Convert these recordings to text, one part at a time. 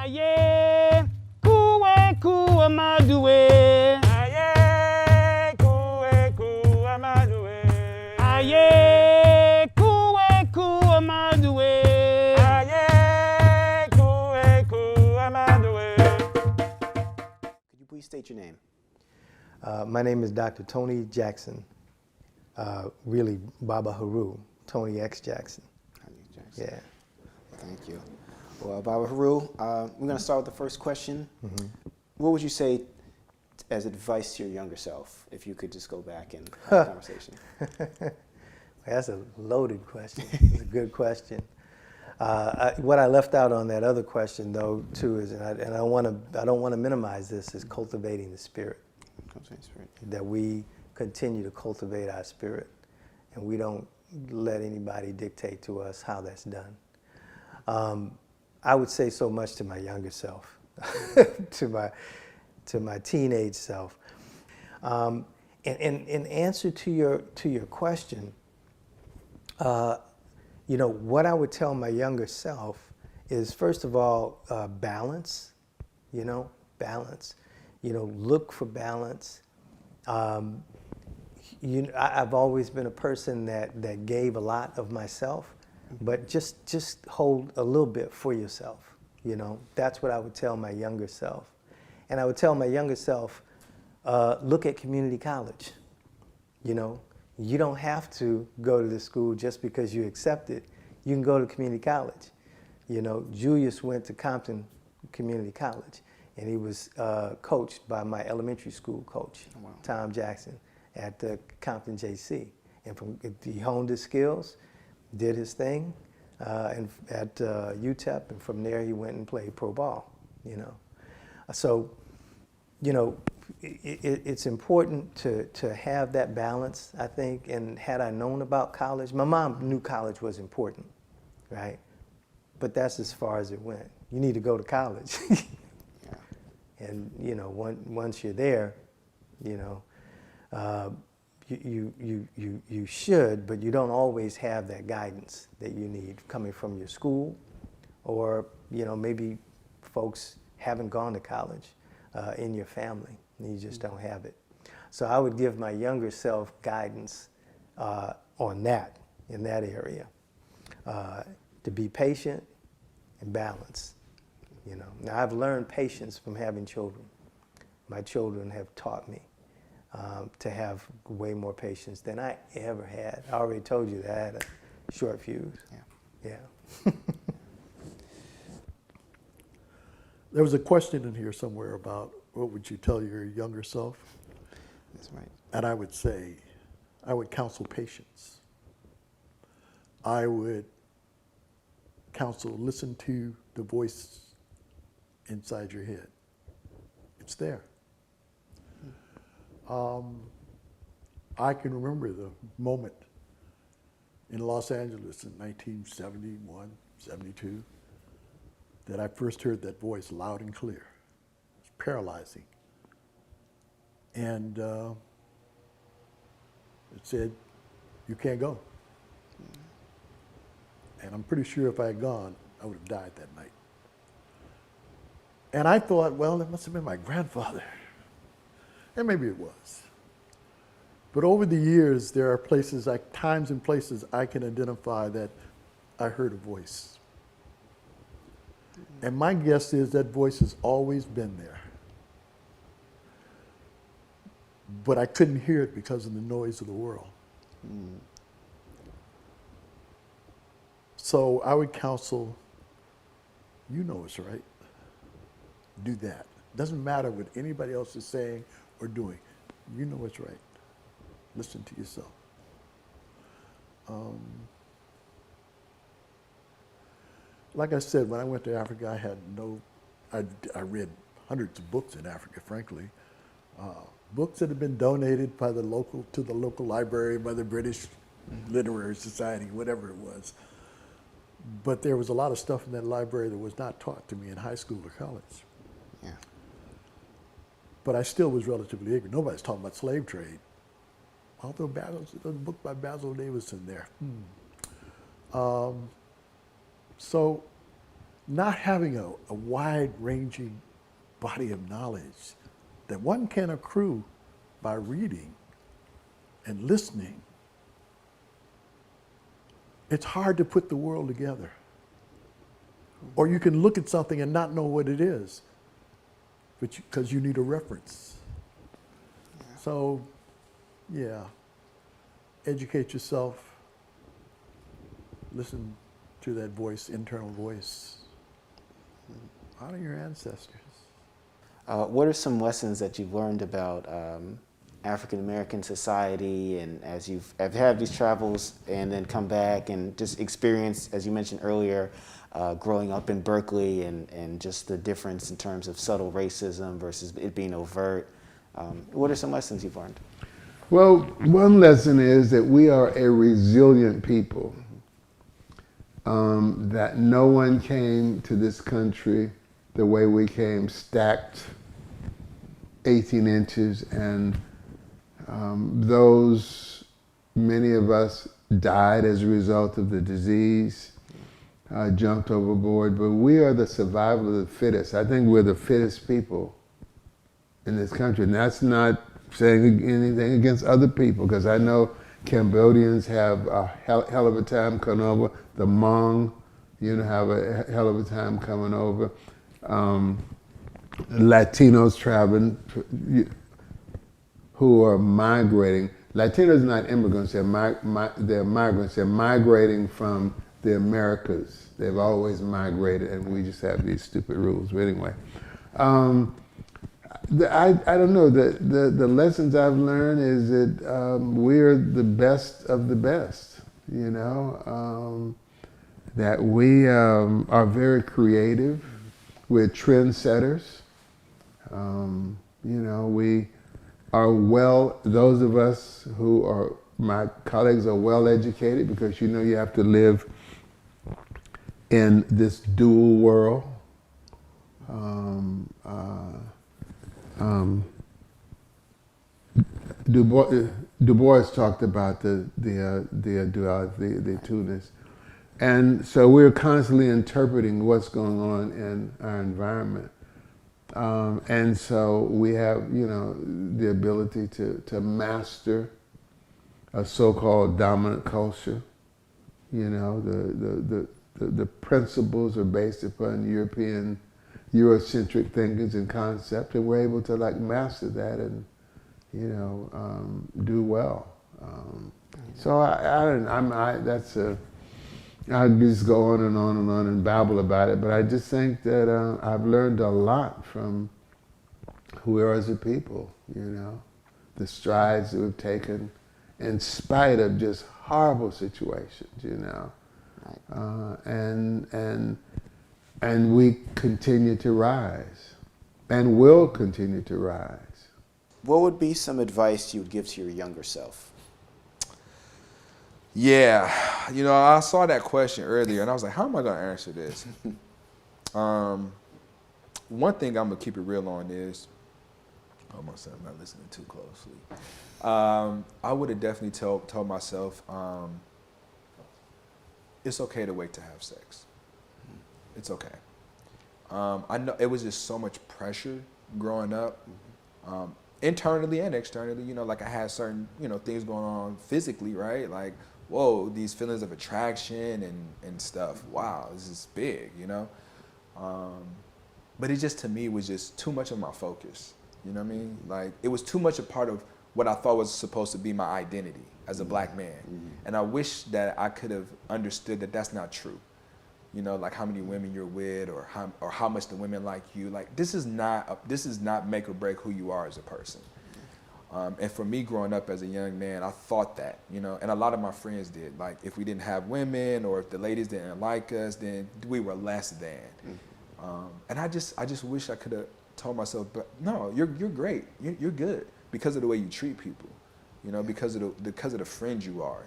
Aye, kuwe kuwa maduwe. Aye, kuwe amadue. Aye, kuwe kuwa maduwe. Aye, kuwe amadue. Could you please state your name? My name is Dr. Tony Jackson. Really, Baba Heru, Tony X Jackson. Yeah. Thank you. Well, Baba Heru, we're going to start with the first question. Mm-hmm. What would you say as advice to your younger self, if you could just go back and have a conversation? That's a loaded question. It's a good question. What I left out on that other question, though, too, is, and I don't want to minimize this, is cultivating the spirit. Cultivating spirit. That we continue to cultivate our spirit, and we don't let anybody dictate to us how that's done. I would say so much to my younger self, to my teenage self. In answer to your question, you know, what I would tell my younger self is, first of all, balance. You know, balance. You know, look for balance. I've always been a person that gave a lot of myself, but just hold a little bit for yourself. You know, that's what I would tell my younger self. And I would tell my younger self, look at community college. You know, you don't have to go to the school just because you accepted. You can go to community college. You know, Julius went to Compton Community College, and he was coached by my elementary school coach, oh, wow, Tom Jackson, at the Compton JC. And he honed his skills, did his thing and at UTEP, and from there he went and played pro ball, you know. So, you know, it's important to have that balance, I think, and had I known about college, my mom knew college was important, right? But that's as far as it went. You need to go to college. Yeah. And, you know, once you're there, you know, you should, but you don't always have that guidance that you need coming from your school, or, you know, maybe folks haven't gone to college in your family, and you just don't have it. So I would give my younger self guidance on that, in that area, to be patient and balanced. You know, now I've learned patience from having children. My children have taught me to have way more patience than I ever had. I already told you that I had a short fuse. Yeah. Yeah. There was a question in here somewhere about what would you tell your younger self? That's right. And I would say, I would counsel patience. I would counsel, listen to the voice inside your head. It's there. I can remember the moment in Los Angeles in 1971, 72, that I first heard that voice loud and clear. It's paralyzing. And it said, you can't go. And I'm pretty sure if I had gone, I would have died that night. And I thought, well, it must have been my grandfather. And maybe it was. But over the years, there are places, times and places I can identify that I heard a voice. And my guess is that voice has always been there. But I couldn't hear it because of the noise of the world. Mm. So I would counsel, you know it's right. Do that. Doesn't matter what anybody else is saying or doing. You know what's right. Listen to yourself. Like I said, when I went to Africa, I had I read hundreds of books in Africa, frankly. Books that had been donated by to the local library, by the British Literary Society, whatever it was. But there was a lot of stuff in that library that was not taught to me in high school or college. Yeah. But I still was relatively ignorant. Nobody's talking about slave trade. Although there's a book by Basil Davis in there. So not having a wide-ranging body of knowledge that one can accrue by reading and listening, it's hard to put the world together. Or you can look at something and not know what it is, but because you need a reference. Yeah. So, yeah, educate yourself, listen to that voice, internal voice. Honor your ancestors. What are some lessons that you've learned about African American society, and as have had these travels and then come back and just experience, as you mentioned earlier, growing up in Berkeley and just the difference in terms of subtle racism versus it being overt? What are some lessons you've learned? Well, one lesson is that we are a resilient people, that no one came to this country the way we came, stacked 18 inches, and many of us died as a result of the disease, jumped overboard, but we are the survival of the fittest. I think we're the fittest people in this country, and that's not saying anything against other people, because I know Cambodians have a hell of a time coming over, the Hmong, have a hell of a time coming over, Latinos traveling, who are migrating. Latinos are not immigrants, they're migrants. They're migrating from the Americas. They've always migrated, and we just have these stupid rules. But anyway, I don't know. The lessons I've learned is that we're the best of the best, that we are very creative. We're trendsetters. We are those of us who are, my colleagues are well educated, because you have to live in this dual world. Du Bois talked about the two-ness. And so we're constantly interpreting what's going on in our environment. And so we have, the ability to master a so-called dominant culture. The principles are based upon Eurocentric thinkings and concepts, and we're able to master that and, do well. So I just go on and on and on and babble about it, but I just think that I've learned a lot from who we are as a people, the strides that we've taken in spite of just horrible situations, and we continue to rise and will continue to rise. What would be some advice you would give to your younger self? Yeah, I saw that question earlier and I was like, how am I going to answer this? One thing I'm going to keep it real on is, I'm not listening too closely. I would have definitely told myself, it's okay to wait to have sex. It's okay. I know it was just so much pressure growing up, internally and externally, I had certain, things going on physically, right? Like, whoa, these feelings of attraction and stuff. Wow, this is big, But it just, to me, was just too much of my focus. You know what I mean? Like, it was too much a part of what I thought was supposed to be my identity as a black man. Mm-hmm. And I wish that I could have understood that that's not true. Like how many women you're with, or how much the women like you. Like, this is not make or break who you are as a person. And for me, growing up as a young man, I thought that, and a lot of my friends did. Like, if we didn't have women, or if the ladies didn't like us, then we were less than. And I just wish I could have told myself, but no, you're great, you're good, because of the way you treat people, because of the friend you are,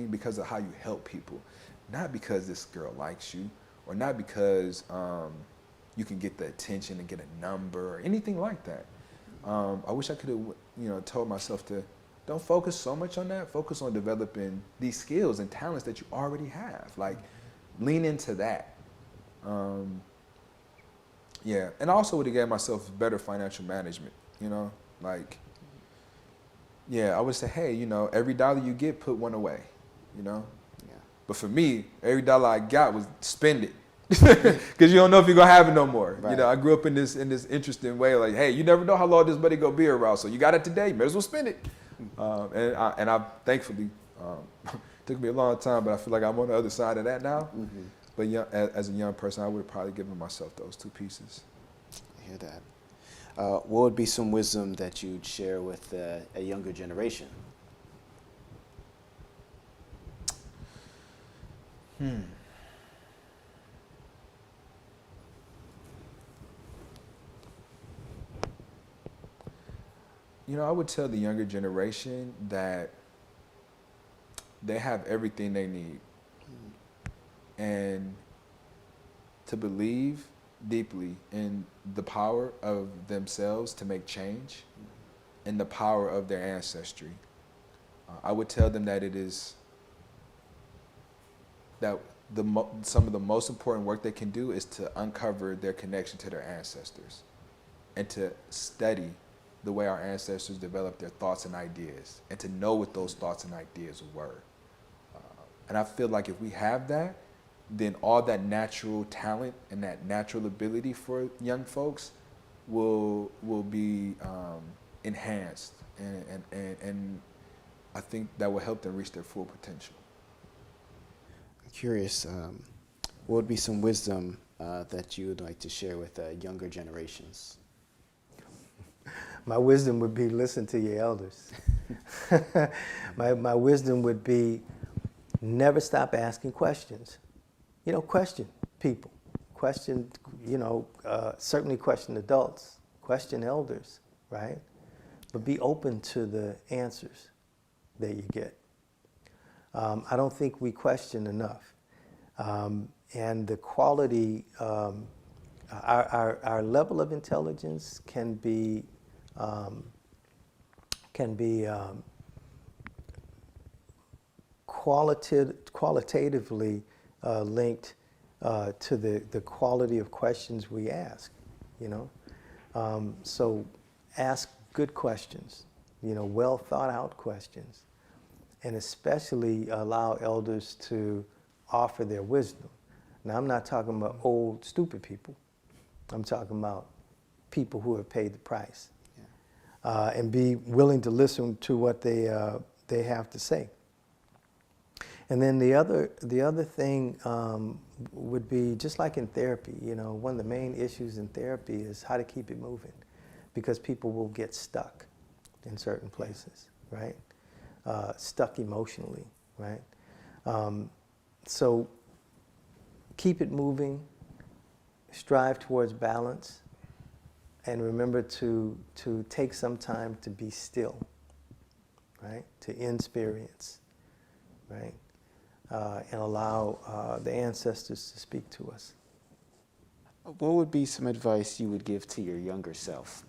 because of how you help people, not because this girl likes you, or not because you can get the attention and get a number or anything like that. I wish I could have, told myself to don't focus so much on that. Focus on developing these skills and talents that you already have. Like, lean into that. Yeah, and I also would have gave myself better financial management, you know, like, yeah, I would say, hey, you know, every dollar you get, put one away, you know. Yeah. But for me, every dollar I got was spend it, because you don't know if you're gonna have it no more. Right. You know, I grew up in this interesting way, like, hey, you never know how long this money gonna be around, so you got it today, may as well spend it. And I thankfully, took me a long time, but I feel like I'm on the other side of that now. Mm-hmm. But as a young person, I would have probably given myself those two pieces. I hear that. What would be some wisdom that you'd share with a younger generation? You know, I would tell the younger generation that they have everything they need, and to believe deeply in the power of themselves to make change and the power of their ancestry. I would tell them that it is that some of the most important work they can do is to uncover their connection to their ancestors and to study the way our ancestors developed their thoughts and ideas, and to know what those thoughts and ideas were. And I feel like if we have that, then all that natural talent and that natural ability for young folks will be enhanced, and I think that will help them reach their full potential. I'm curious, what would be some wisdom that you would like to share with younger generations? My wisdom would be listen to your elders. My wisdom would be never stop asking questions. You know, question people. Question, you know, certainly question adults. Question elders, right? But be open to the answers that you get. I don't think we question enough. And the quality, our level of intelligence can be qualitatively linked to the quality of questions we ask, you know. So ask good questions, you know, well thought out questions, and especially allow elders to offer their wisdom. Now, I'm not talking about old, stupid people. I'm talking about people who have paid the price. And be willing to listen to what they have to say. And then the other thing would be just like in therapy. You know, one of the main issues in therapy is how to keep it moving, because people will get stuck in certain places, right? Stuck emotionally, right? So keep it moving, strive towards balance. And remember to take some time to be still, right? To experience, right? And allow the ancestors to speak to us. What would be some advice you would give to your younger self?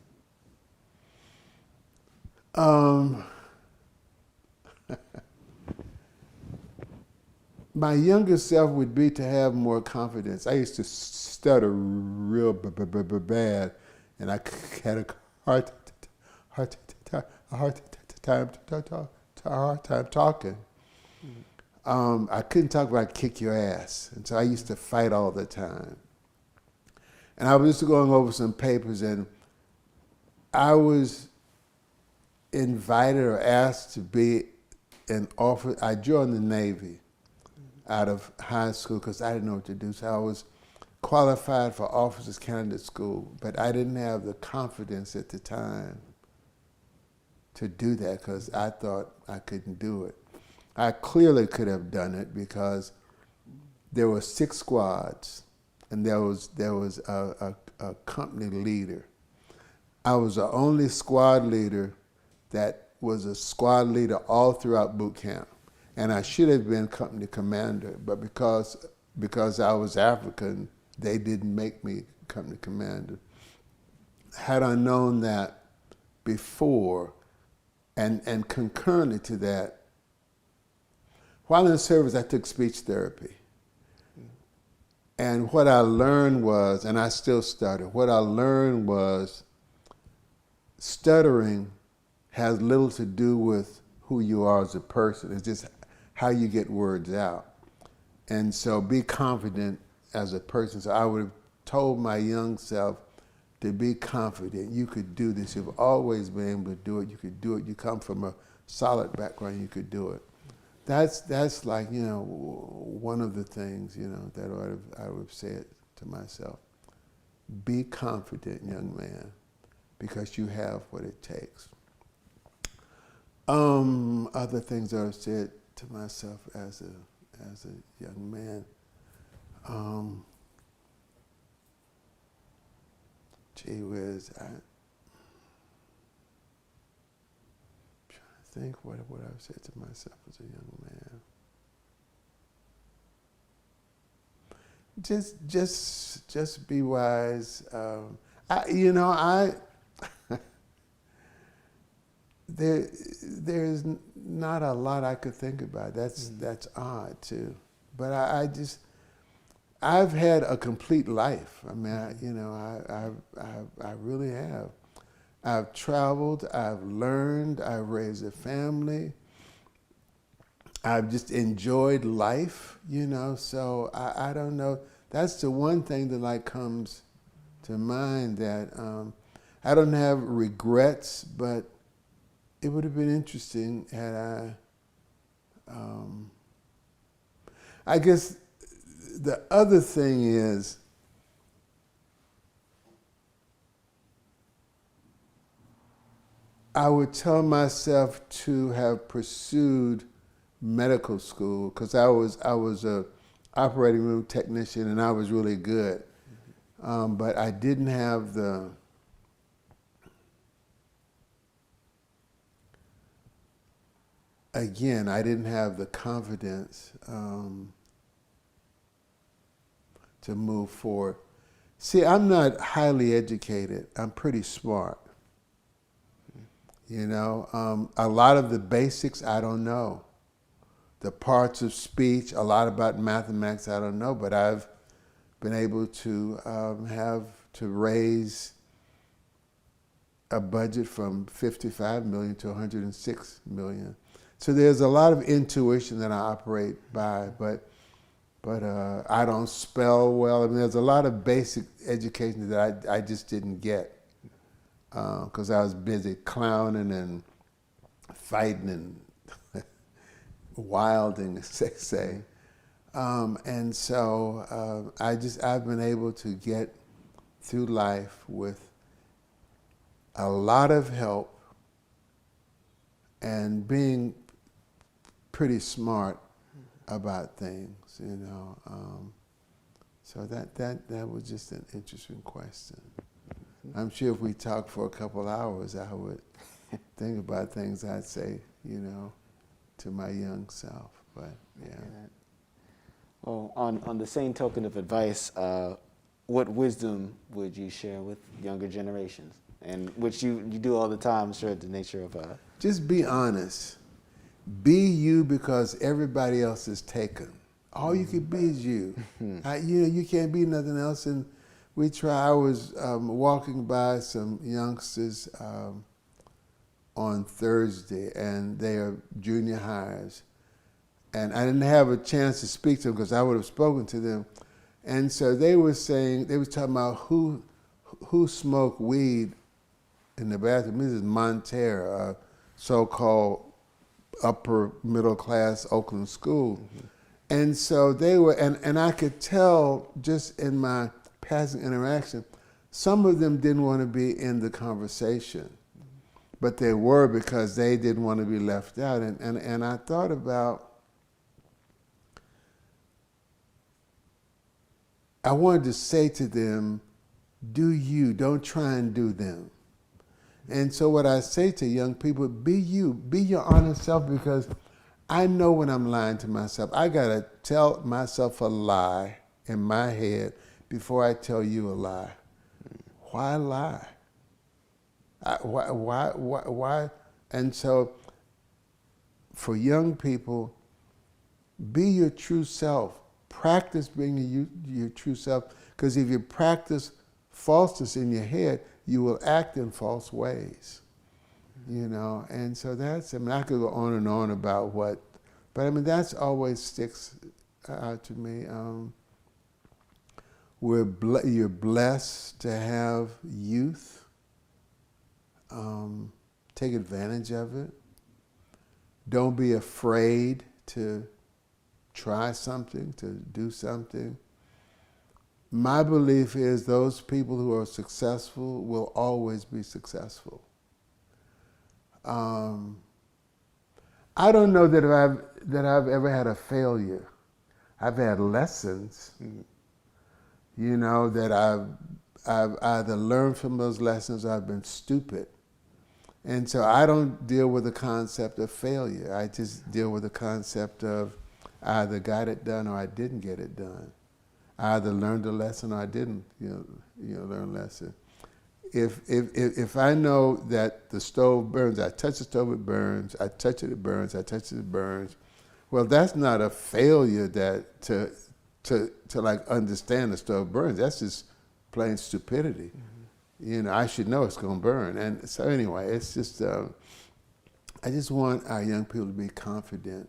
My younger self would be to have more confidence. I used to stutter real bad, and I had a hard time talking. I couldn't talk about kick your ass, and so I used to fight all the time. And I was just going over some papers, and I was invited or asked to be an officer. I joined the Navy out of high school because I didn't know what to do. So I was qualified for officers candidate school, but I didn't have the confidence at the time to do that because I thought I couldn't do it. I clearly could have done it because there were 6 squads, and there was a company leader. I was the only squad leader that was a squad leader all throughout boot camp, and I should have been company commander, but because I was African, they didn't make me company commander. Had I known that before, and concurrently to that, while in the service, I took speech therapy. And what I learned was, and I still stutter, what I learned was stuttering has little to do with who you are as a person. It's just how you get words out. And so be confident as a person. So I would have told my young self to be confident. You could do this. You've always been able to do it. You could do it. You come from a solid background. You could do it. That's like, you know, one of the things, you know, that I would have said to myself. Be confident, young man, because you have what it takes. Other things that I've said to myself as a young man. Gee whiz, I'm trying to think what I've said to myself as a young man. Just be wise. There's not a lot I could think about. That's odd too. But I've had a complete life. I mean, I really have. I've traveled, I've learned, I've raised a family. I've just enjoyed life, you know, so I don't know. That's the one thing that like comes to mind, that I don't have regrets, but it would have been interesting had I guess the other thing is, I would tell myself to have pursued medical school, because I was a operating room technician and I was really good, but I didn't have the confidence to move forward. See, I'm not highly educated. I'm pretty smart. You know, a lot of the basics I don't know. The parts of speech, a lot about mathematics I don't know, but I've been able to raise a budget from $55 million to $106 million. So there's a lot of intuition that I operate by, but I don't spell well. I mean, there's a lot of basic education that I just didn't get because I was busy clowning and fighting and wilding, as they say. And so I've been able to get through life with a lot of help and being pretty smart about things, you know. So that was just an interesting question. I'm sure if we talked for a couple hours, I would think about things I'd say, you know, to my young self. But yeah. Well, on the same token of advice, what wisdom would you share with younger generations, and which you do all the time? I'm sure the nature of just be honest. Be you, because everybody else is taken. All you can be is you. You can't be nothing else. And we try. I was walking by some youngsters on Thursday, and they are junior hires. And I didn't have a chance to speak to them because I would have spoken to them. And so they were talking about who smoked weed in the bathroom. Mrs. Montero, a so-called upper middle class Oakland school. Mm-hmm. And so they were, and I could tell just in my passing interaction, some of them didn't want to be in the conversation, but they were because they didn't want to be left out. And I thought about, I wanted to say to them, do you, don't try and do them. And so what I say to young people, be you, be your honest self, because I know when I'm lying to myself. I gotta tell myself a lie in my head before I tell you a lie. Why lie? Why? And so for young people, be your true self. practice being your true self, because if you practice falseness in your head, you will act in false ways. You know, and so that's, I mean, I could go on and on about what, but I mean, that's always sticks out to me. You're blessed to have youth. Take advantage of it. Don't be afraid to try something, to do something. My belief is those people who are successful will always be successful. I don't know that I've ever had a failure. I've had lessons, you know, that I've either learned from those lessons or I've been stupid. And so I don't deal with the concept of failure. I just deal with the concept of I either got it done or I didn't get it done. I either learned a lesson or I didn't, learn a lesson. If I know that the stove burns, I touch the stove, it burns. I touch it, it burns. I touch it, it burns. Well, that's not a failure that to like understand the stove burns. That's just plain stupidity. You know, I should know it's going to burn. And so anyway, it's just, I just want our young people to be confident,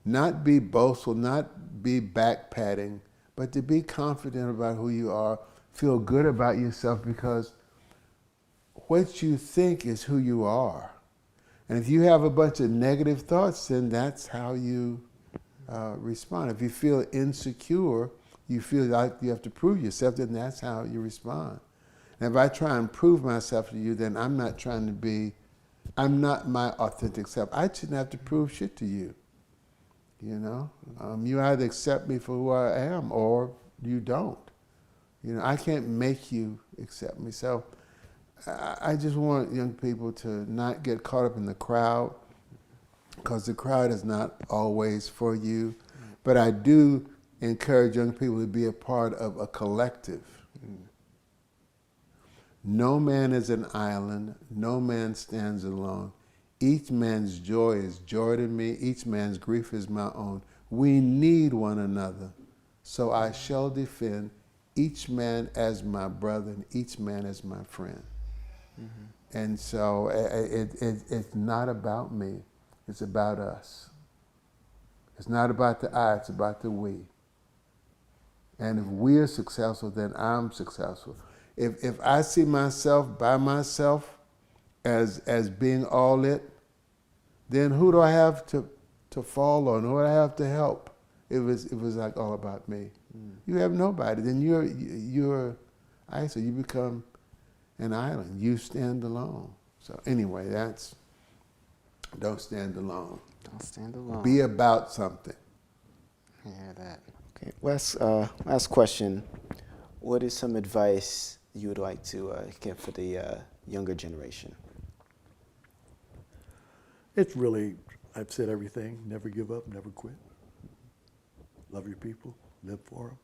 not be boastful, not be back-patting, but to be confident about who you are, feel good about yourself, because what you think is who you are. And if you have a bunch of negative thoughts, then that's how you respond. If you feel insecure, you feel like you have to prove yourself, then that's how you respond. And if I try and prove myself to you, then I'm not my authentic self. I shouldn't have to prove shit to you. You know, you either accept me for who I am or you don't. You know, I can't make you accept me. So I just want young people to not get caught up in the crowd, because the crowd is not always for you. But I do encourage young people to be a part of a collective. No man is an island. No man stands alone. Each man's joy is joy to me. Each man's grief is my own. We need one another. So I shall defend each man as my brother and each man as my friend. And so it's not about me. It's about us. It's not about the I, it's about the we. And if we are successful, then I'm successful. If I see myself by myself as being all it, then who do I have to fall on? Who do I have to help? It was like all about me. You have nobody. Then you're isolated. You become an island. You stand alone. So anyway, don't stand alone. Don't stand alone. Be about something. I hear that. Okay. Last question. What is some advice you would like to give for the younger generation? It's really, I've said everything. Never give up, never quit. Love your people, live for them,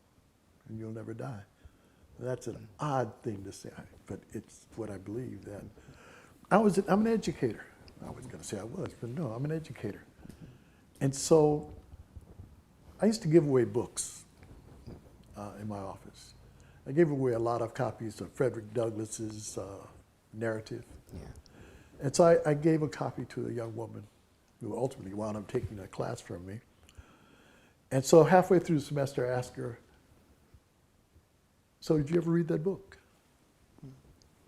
and you'll never die. That's an odd thing to say, but it's what I believe. That I'm an educator. I was going to say I was, but no, I'm an educator. And so I used to give away books in my office. I gave away a lot of copies of Frederick Douglass's narrative. Yeah. And so I gave a copy to a young woman who ultimately wound up taking a class from me. And so halfway through the semester, I asked her, "So did you ever read that book?"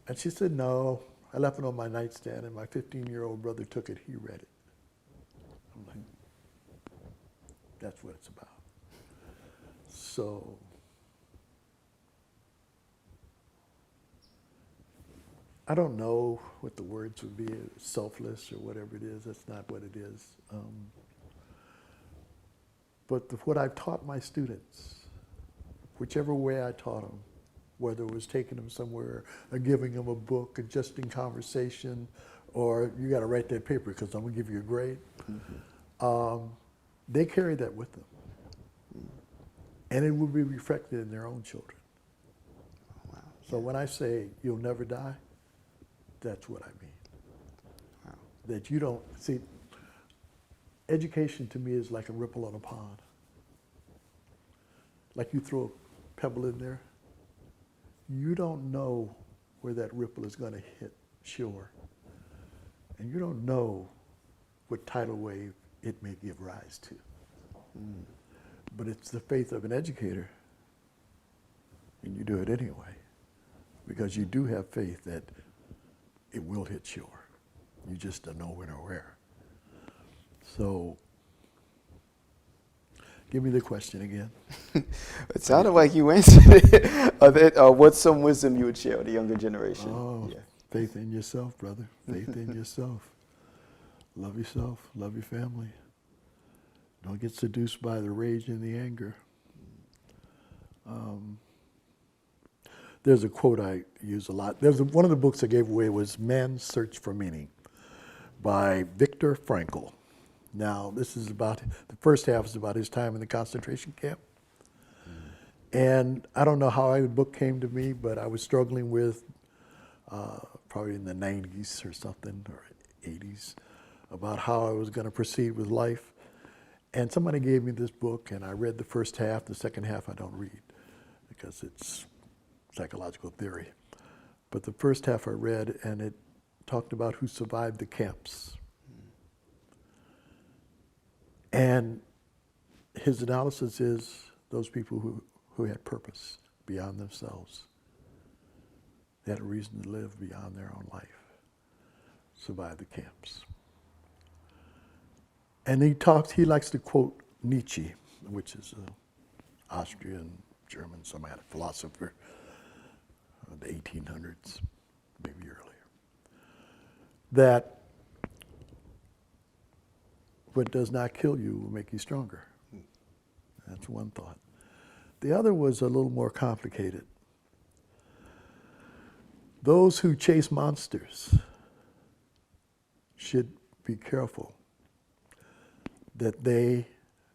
And she said, "No, I left it on my nightstand and my 15-year-old brother took it, he read it." I'm like, that's what it's about. So I don't know what the words would be, selfless or whatever it is. That's not what it is. But what I've taught my students, whichever way I taught them, whether it was taking them somewhere or giving them a book or just in conversation, or you got to write that paper because I'm going to give you a grade, they carry that with them. And it will be reflected in their own children. Wow. So when I say you'll never die, that's what I mean. Wow. That you don't, see, education to me is like a ripple on a pond. like you throw a pebble in there, you don't know where that ripple is going to hit shore. And you don't know what tidal wave it may give rise to. But it's the faith of an educator, and you do it anyway, because you do have faith that it will hit shore. You just don't know when or where. So, give me the question again. It sounded like you answered it. What's some wisdom you would share with the younger generation? Oh, Yeah. faith in yourself, brother. Faith in yourself. Love yourself. Love your family. Don't get seduced by the rage and the anger. There's a quote I use a lot. One of the books I gave away was Man's Search for Meaning by Viktor Frankl. Now, this is about, the first half is about his time in the concentration camp. And I don't know how the book came to me, but I was struggling with, probably in the 90s or something, or 80s, about how I was going to proceed with life. And somebody gave me this book, and I read the first half. The second half I don't read because it's psychological theory. But the first half I read, and it talked about who survived the camps. And his analysis is those people who had purpose beyond themselves. They had a reason to live beyond their own life, survived the camps. And he likes to quote Nietzsche, which is an Austrian, German, some philosopher of the 1800s, maybe earlier, that what does not kill you will make you stronger. That's one thought. The other was a little more complicated. Those who chase monsters should be careful that they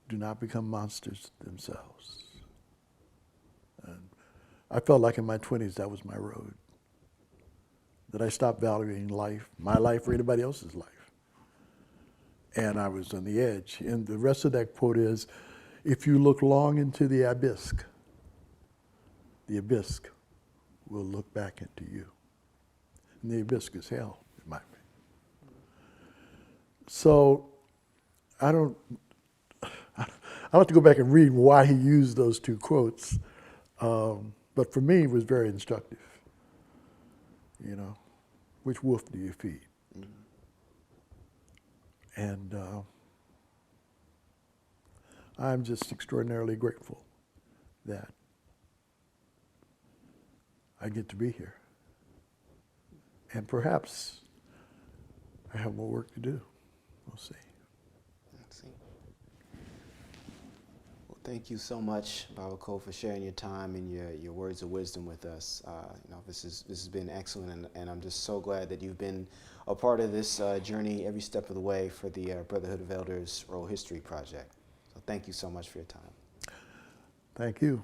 do not become monsters themselves. And I felt like in my 20s that was my road. That I stopped valuing life, my life or anybody else's life. And I was on the edge. And the rest of that quote is, if you look long into the abyss will look back into you. And the abyss is hell, in my opinion. So I'll have to go back and read why he used those two quotes. But for me, it was very instructive. You know, which wolf do you feed? And I'm just extraordinarily grateful that I get to be here. And perhaps I have more work to do. We'll see. Well, thank you so much, Babako, for sharing your time and your words of wisdom with us. This has been excellent, and I'm just so glad that you've been a part of this journey every step of the way for the Brotherhood of Elders Oral History Project. So thank you so much for your time. Thank you.